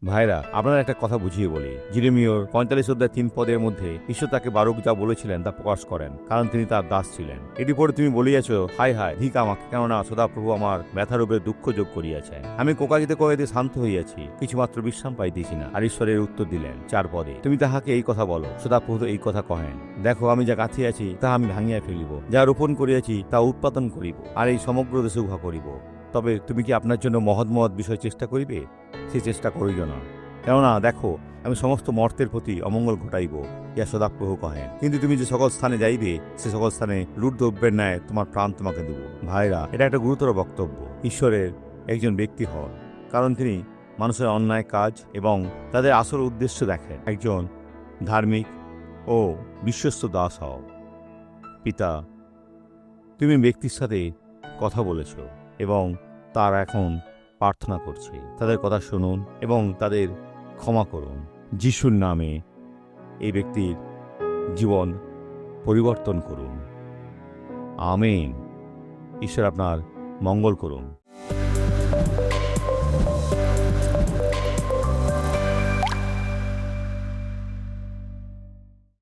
ভাইরা, আপনার একটা কথা বুঝিয়ে বলি। জিরেমিয়র 45 অধ্যায় 3 পদের মধ্যে ঈশ্বর তাকে বারুক যা বলেছিলেন তা প্রকাশ করেন, কারণ তিনি তার দাস ছিলেন। এটি পরে তুমি বলিয়াছ, হায় হায়, ধিক আমাকে, কেননা সদাপ্রভু আমার ব্যথারূপে দুঃখ যোগ করিয়াছেন। আমি কোকাজিতে কয়েতে শান্ত হইয়াছি, কিছুমাত্র বিশ্রাম পাইতেছি না। আর ঈশ্বরের উত্তর দিলেন 4 পদে, তুমি তাহাকে এই কথা বলো। সদাপ্রভু এই কথা কহেন, দেখো, আমি যা গাঁথিয়াছি তাহা আমি ভাঙিয়া ফেলিব, যা রোপণ করিয়াছি তা উৎপাদন করিব, আর এই সমগ্র দেশে উহা করিব। তবে তুমি কি আপনার জন্য মহৎ মহৎ বিষয় চেষ্টা করিবে? সে চেষ্টা করিল না। কেননা দেখো, আমি সমস্ত মর্তের প্রতি অমঙ্গল ঘটাইব, ইয়া সদাপ্রভু কহেন। কিন্তু তুমি যে সকল স্থানে যাইবে, সে সকল স্থানে লুটদ্রব্যের ন্যায় তোমার প্রাণ তোমাকে দেব। ভাইরা, এটা একটা গুরুতর বক্তব্য। ঈশ্বরের একজন ব্যক্তি হন, কারণ তিনি মানুষের অন্যায় কাজ এবং তাদের আসল উদ্দেশ্য দেখেন। একজন ধার্মিক ও বিশ্বস্ত দাস হও। পিতা, তুমি ব্যক্তির সাথে কথা বলেছ এবং তার এখন প্রার্থনা করছে। তাদের কথা শুনুন এবং তাদের ক্ষমা করুন। যিশুর নামে এই ব্যক্তির জীবন পরিবর্তন করুন। আমেন। ঈশ্বর আপনার মঙ্গল করুন।